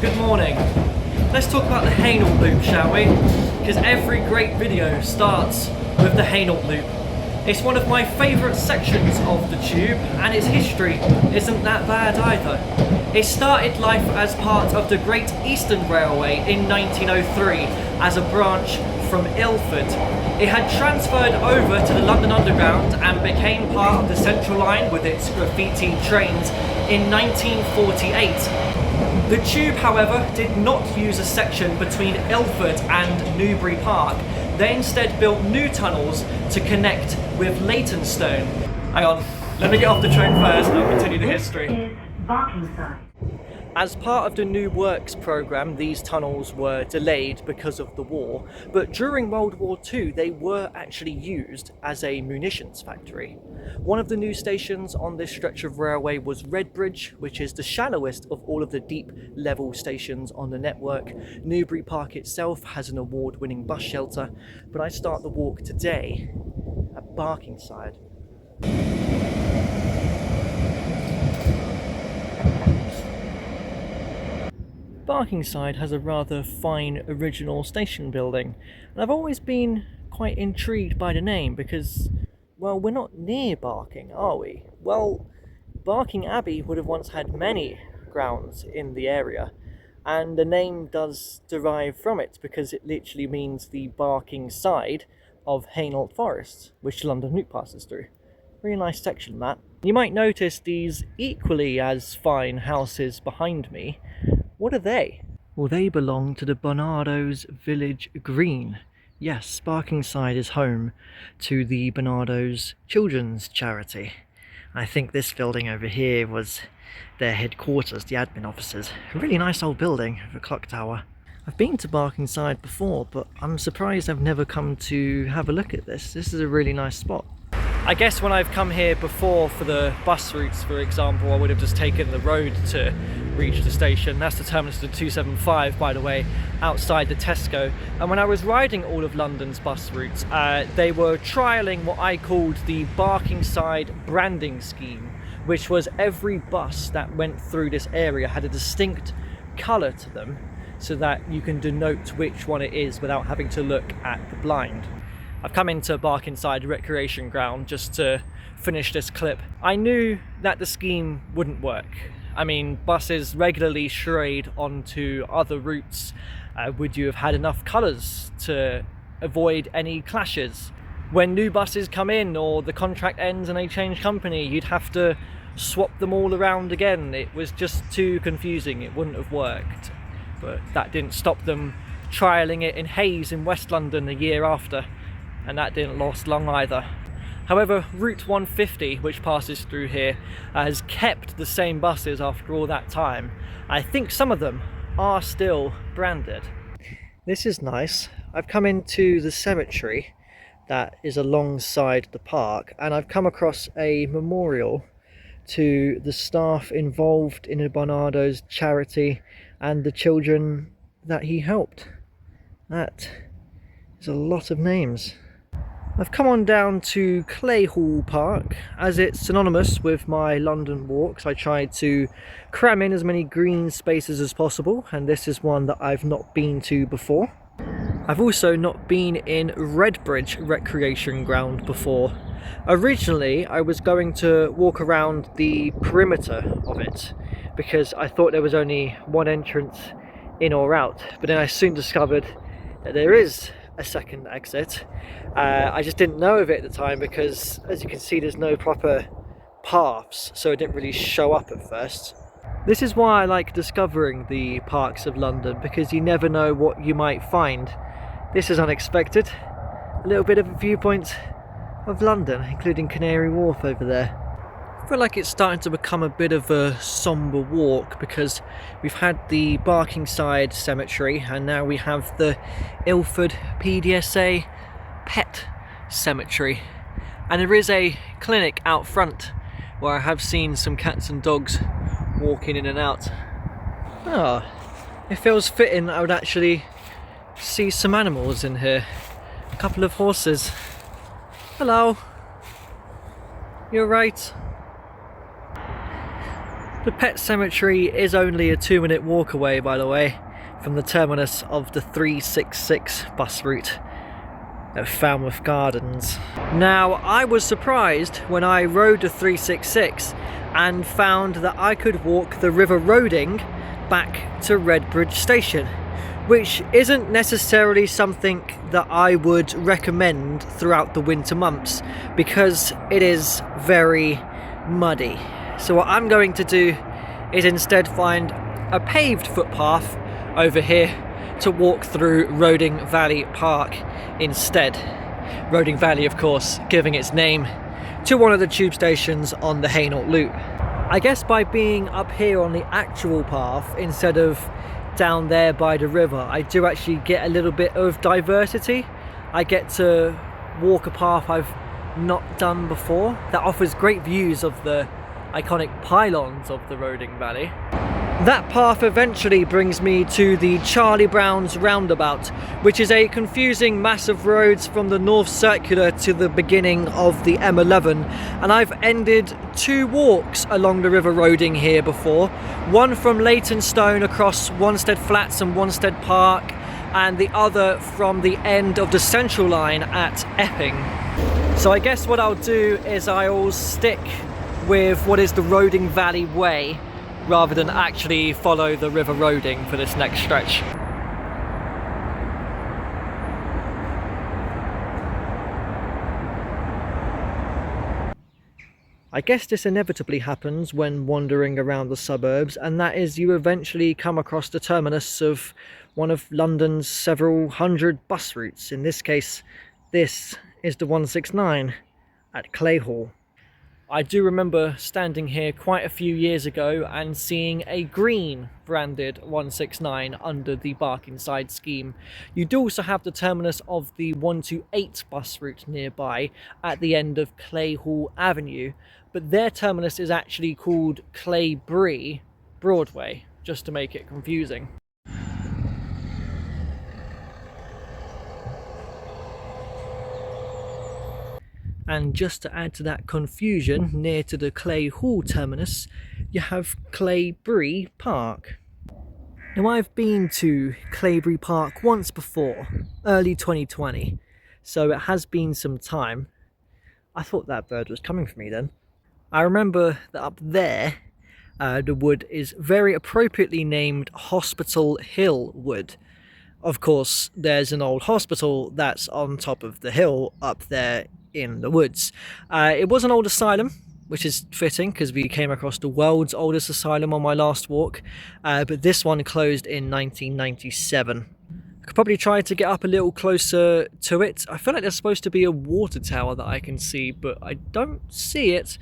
Good morning. Let's talk about the Hainault loop, shall we? Because every great video starts with the Hainault loop. It's one of my favourite sections of the tube, and its history isn't that bad either. It started life as part of the Great Eastern Railway in 1903 as a branch from Ilford. It had transferred over to the London Underground and became part of the Central Line with its graffiti trains in 1948. The tube, however, did not use a section between Ilford and Newbury Park. They instead built new tunnels to connect with Leytonstone. Hang on, let me get off the train first and I'll continue the history. This is Barkingside. As part of the New Works programme, these tunnels were delayed because of the war, but during World War II they were actually used as a munitions factory. One of the new stations on this stretch of railway was Redbridge, which is the shallowest of all of the deep level stations on the network. Newbury Park itself has an award-winning bus shelter, but I start the walk today at Barkingside. Barkingside has a rather fine original station building, and I've always been quite intrigued by the name because, well, we're not near Barking, are we? Well, Barking Abbey would have once had many grounds in the area, and the name does derive from it because it literally means the Barking side of Hainault Forest, which London Loop passes through. Really nice section, that. You might notice these equally as fine houses behind me. What are they? Well, they belong to the Barnardo's Village Green. Yes, Barkingside is home to the Barnardo's Children's Charity. I think this building over here was their headquarters, the admin offices. A really nice old building with a clock tower. I've been to Barkingside before, but I'm surprised I've never come to have a look at this. This is a really nice spot. I guess when I've come here before for the bus routes, for example, I would have just taken the road to reach the station. That's the terminus of the 275, by the way, outside the Tesco. And when I was riding all of London's bus routes, they were trialling what I called the Barkingside branding scheme, which was every bus that went through this area had a distinct colour to them so that you can denote which one it is without having to look at the blind. I've come into Barkingside Recreation Ground just to finish this clip. I knew that the scheme wouldn't work. I mean, buses regularly strayed onto other routes. Would you have had enough colours to avoid any clashes? When new buses come in or the contract ends and they change company, you'd have to swap them all around again. It was just too confusing. It wouldn't have worked. But that didn't stop them trialling it in Hayes in West London a year after. And that didn't last long either. However, Route 150, which passes through here, has kept the same buses after all that time. I think some of them are still branded. This is nice. I've come into the cemetery that is alongside the park, and I've come across a memorial to the staff involved in the Barnardo's charity and the children that he helped. That is a lot of names. I've come on down to Claybury Park. As it's synonymous with my London walks, I tried to cram in as many green spaces as possible, and this is one that I've not been to before. I've also not been in Redbridge Recreation Ground before. Originally, I was going to walk around the perimeter of it because I thought there was only one entrance in or out, but then I soon discovered that there is a second exit. I just didn't know of it at the time because, as you can see, there's no proper paths, so it didn't really show up at first. This is why I like discovering the parks of London, because you never know what you might find. This is unexpected. A little bit of a viewpoint of London, including Canary Wharf over there. I feel like it's starting to become a bit of a sombre walk because we've had the Barkingside Cemetery and now we have the Ilford PDSA Pet Cemetery. And there is a clinic out front where I have seen some cats and dogs walking in and out. Ah, it feels fitting I would actually see some animals in here. A couple of horses. Hello. You're right. The pet cemetery is only a 2-minute walk away, by the way, from the terminus of the 366 bus route at Falmouth Gardens. Now, I was surprised when I rode the 366 and found that I could walk the River Roding back to Redbridge Station, which isn't necessarily something that I would recommend throughout the winter months because it is very muddy. So what I'm going to do is instead find a paved footpath over here to walk through Roding Valley Park instead. Roding Valley, of course, giving its name to one of the tube stations on the Hainault loop. I guess by being up here on the actual path instead of down there by the river, I do actually get a little bit of diversity. I get to walk a path I've not done before that offers great views of the iconic pylons of the Roding Valley. That path eventually brings me to the Charlie Brown's roundabout, which is a confusing mass of roads from the North Circular to the beginning of the M11, and I've ended 2 walks along the River Roding here before, one from Leytonstone across Wanstead Flats and Wanstead Park, and the other from the end of the Central Line at Epping. So I guess what I'll do is I'll stick with what is the Roding Valley Way rather than actually follow the River Roding for this next stretch. I guess this inevitably happens when wandering around the suburbs, and that is you eventually come across the terminus of one of London's several hundred bus routes. In this case, this is the 169 at Clayhall. I do remember standing here quite a few years ago and seeing a green branded 169 under the Barkingside scheme. You do also have the terminus of the 128 bus route nearby at the end of Clayhall Avenue, but their terminus is actually called Claybury Broadway, just to make it confusing. And just to add to that confusion, near to the Clayhall terminus, you have Claybury Park. Now, I've been to Claybury Park once before, early 2020, so it has been some time. I thought that bird was coming for me then. I remember that up there, the wood is very appropriately named Hospital Hill Wood. Of course, there's an old hospital that's on top of the hill up there in the woods. It was an old asylum, which is fitting because we came across the world's oldest asylum on my last walk, but this one closed in 1997. I could probably try to get up a little closer to it. I feel like there's supposed to be a water tower that I can see, but I don't see it,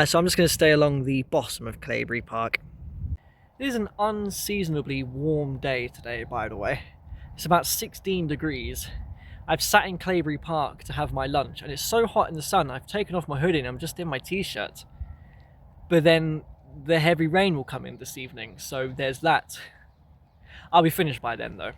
so I'm just going to stay along the bottom of Claybury Park. It is an unseasonably warm day today, by the way. It's about 16 degrees. I've sat in Claybury Park to have my lunch, and it's so hot in the sun, I've taken off my hoodie and I'm just in my t-shirt. But then the heavy rain will come in this evening, so there's that. I'll be finished by then though.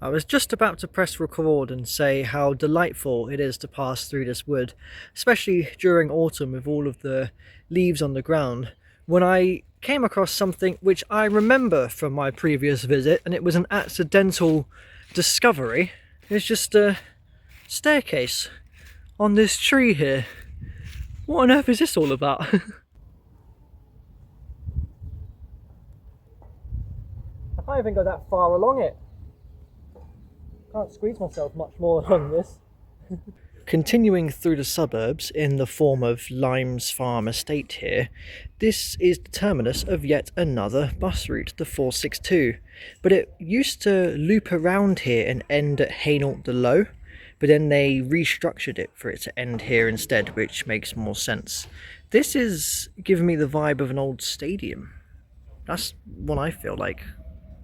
I was just about to press record and say how delightful it is to pass through this wood, especially during autumn with all of the leaves on the ground, when I came across something which I remember from my previous visit, and it was an accidental discovery. It's just a staircase on this tree here. What on earth is this all about? I can't even go that far along it. Can't squeeze myself much more along this. Continuing through the suburbs in the form of Limes Farm Estate here, this is the terminus of yet another bus route, the 462. But it used to loop around here and end at Hainault the Low, but then they restructured it for it to end here instead, which makes more sense. This is giving me the vibe of an old stadium. That's what I feel like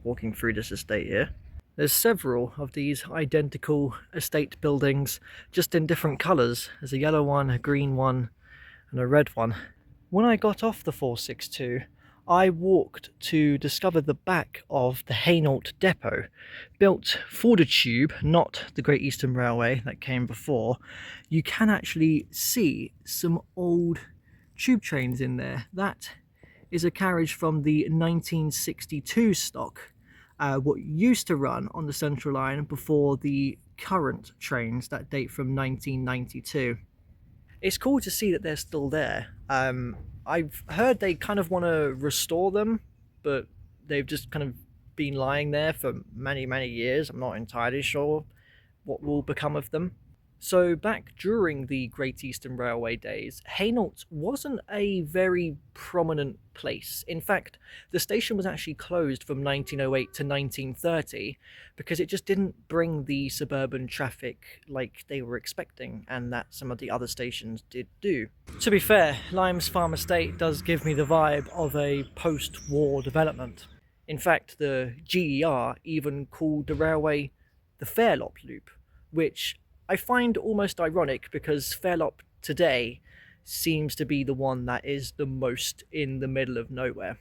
walking through this estate here. There's several of these identical estate buildings, just in different colours. There's a yellow one, a green one, and a red one. When I got off the 462, I walked to discover the back of the Hainault depot, built for the tube, not the Great Eastern Railway that came before. You can actually see some old tube trains in there. That is a carriage from the 1962 stock, what used to run on the Central Line before the current trains that date from 1992. It's cool to see that they're still there. I've heard they kind of want to restore them, but they've just kind of been lying there for many, many years. I'm not entirely sure what will become of them. So back during the Great Eastern Railway days, Hainault wasn't a very prominent place. In fact, the station was actually closed from 1908 to 1930 because it just didn't bring the suburban traffic like they were expecting, and that some of the other stations did do. To be fair, Limes Farm Estate does give me the vibe of a post-war development. In fact, the GER even called the railway the Fairlop Loop, which I find almost ironic because Fairlop today seems to be the one that is the most in the middle of nowhere.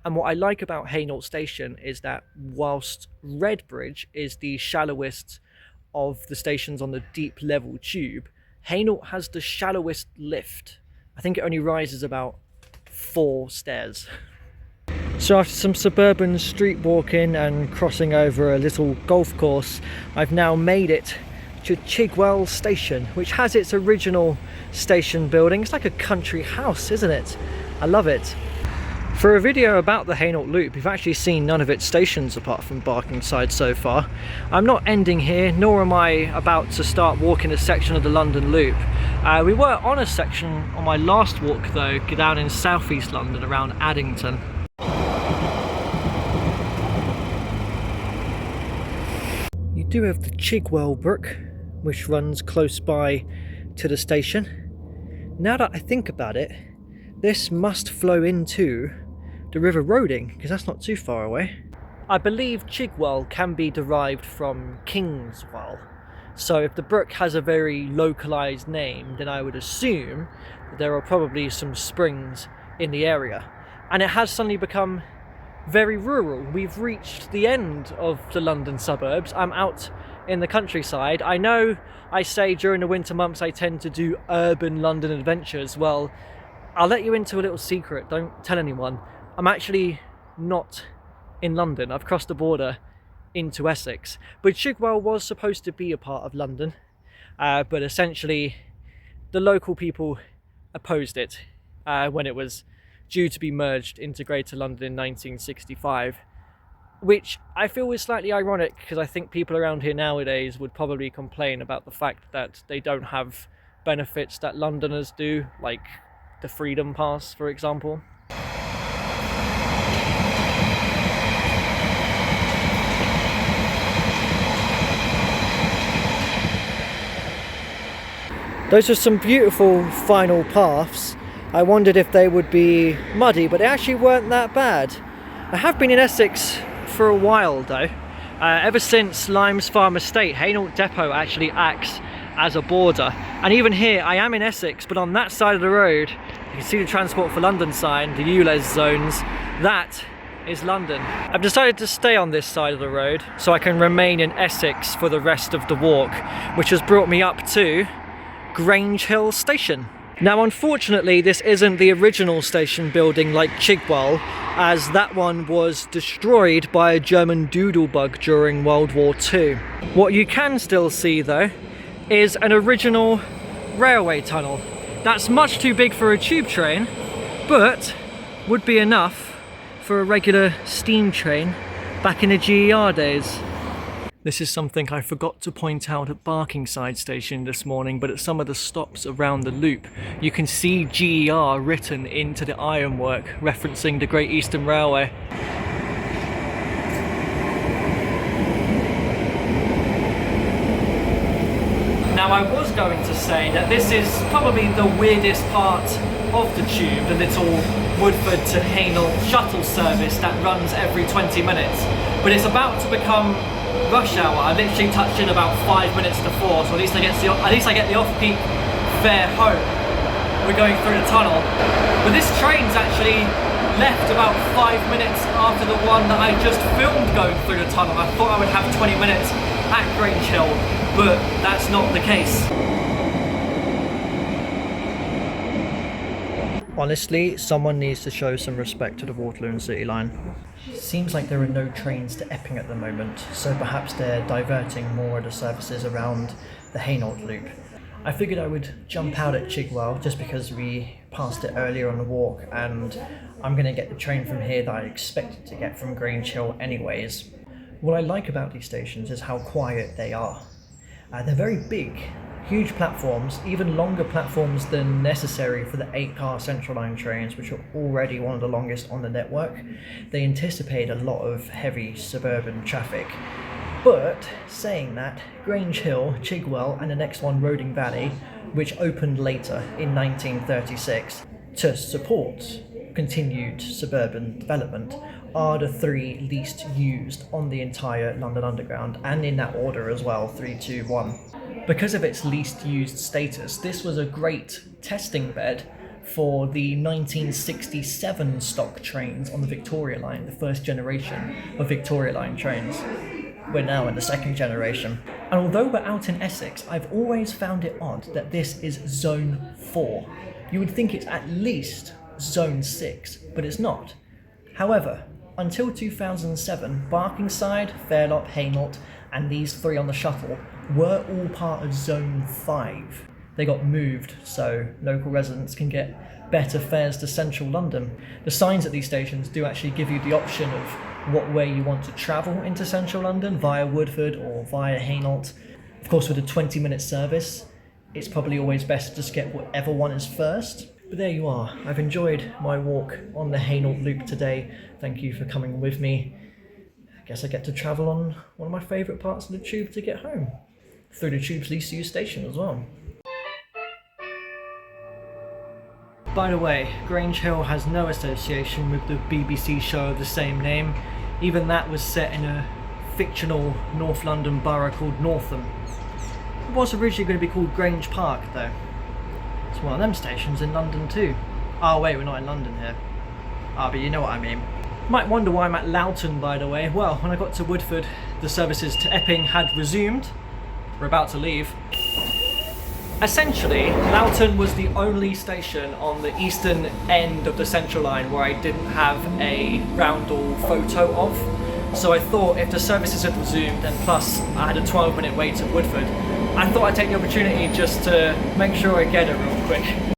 And what I like about Hainault Station is that whilst Redbridge is the shallowest of the stations on the deep level tube, Hainault has the shallowest lift. I think it only rises about 4 stairs. So after some suburban street walking and crossing over a little golf course, I've now made it to Chigwell Station, which has its original station building. It's like a country house, isn't it? I love it. For a video about the Hainault Loop, we've actually seen none of its stations apart from Barkingside so far. I'm not ending here, nor am I about to start walking a section of the London Loop. We were on a section on my last walk though, down in southeast London around Addington. You do have the Chigwell Brook, which runs close by to the station. Now that I think about it, this must flow into the River Roding, because that's not too far away. I believe Chigwell can be derived from Kingswell, so if the brook has a very localised name, then I would assume that there are probably some springs in the area. And it has suddenly become very rural. We've reached the end of the London suburbs. I'm out in the countryside. I know I say during the winter months I tend to do urban London adventures. Well, I'll let you into a little secret, don't tell anyone. I'm actually not in London. I've crossed the border into Essex. But Chigwell was supposed to be a part of London, but essentially the local people opposed it when it was due to be merged into Greater London in 1965. Which I feel is slightly ironic because I think people around here nowadays would probably complain about the fact that they don't have benefits that Londoners do, like the Freedom Pass, for example. Those are some beautiful final paths. I wondered if they would be muddy, but they actually weren't that bad. I have been in Essex for a while though. Ever since Limes Farm Estate, Hainault Depot actually acts as a border. And even here, I am in Essex, but on that side of the road, you can see the Transport for London sign, the ULEZ zones. That is London. I've decided to stay on this side of the road so I can remain in Essex for the rest of the walk, which has brought me up to Grange Hill Station. Now unfortunately this isn't the original station building like Chigwell, as that one was destroyed by a German doodlebug during World War II. What you can still see though is an original railway tunnel. That's much too big for a tube train, but would be enough for a regular steam train back in the GER days. This is something I forgot to point out at Barkingside station this morning, but at some of the stops around the loop, you can see GER written into the ironwork, referencing the Great Eastern Railway. Now I was going to say that this is probably the weirdest part of the tube, the little Woodford to Hainault shuttle service that runs every 20 minutes, but it's about to become rush hour. I literally touched in about 5 minutes to 4, so at least I get the off-peak fare home. We're going through the tunnel, but this train's actually left about 5 minutes after the one that I just filmed going through the tunnel. I thought I would have 20 minutes at Grange Hill, but that's not the case. Honestly, someone needs to show some respect to the Waterloo and City line. Seems like there are no trains to Epping at the moment, so perhaps they're diverting more of the services around the Hainault loop. I figured I would jump out at Chigwell just because we passed it earlier on the walk, and I'm going to get the train from here that I expected to get from Grange Hill anyways. What I like about these stations is how quiet they are. They're very big, huge platforms, even longer platforms than necessary for the 8-car Central Line trains, which are already one of the longest on the network. They anticipate a lot of heavy suburban traffic. But saying that, Grange Hill, Chigwell, and the next one, Roding Valley, which opened later in 1936 to support continued suburban development, are the 3 least used on the entire London Underground, and in that order as well, 3, 2, 1. Because of its least used status, this was a great testing bed for the 1967 stock trains on the Victoria Line, the first generation of Victoria Line trains. We're now in the second generation. And although we're out in Essex, I've always found it odd that this is Zone 4. You would think it's at least Zone 6, but it's not. However, until 2007, Barkingside, Fairlop, Hainault, and these 3 on the shuttle were all part of Zone 5. They got moved so local residents can get better fares to central London. The signs at these stations do actually give you the option of what way you want to travel into central London, via Woodford or via Hainault. Of course, with a 20-minute service, it's probably always best to just get whatever one is first. But there you are. I've enjoyed my walk on the Hainault loop today. Thank you for coming with me. I guess I get to travel on one of my favourite parts of the tube to get home, through the tube's least used station as well. By the way, Grange Hill has no association with the BBC show of the same name. Even that was set in a fictional North London borough called Northam. It was originally going to be called Grange Park though. It's one of them stations in London too. Oh wait, we're not in London here. Ah, but you know what I mean. Might wonder why I'm at Loughton, by the way. Well, when I got to Woodford, the services to Epping had resumed. We're about to leave. Essentially, Loughton was the only station on the eastern end of the Central Line where I didn't have a roundel photo of. So I thought if the services had resumed, and plus I had a 12-minute wait at Woodford, I thought I'd take the opportunity just to make sure I get it real quick.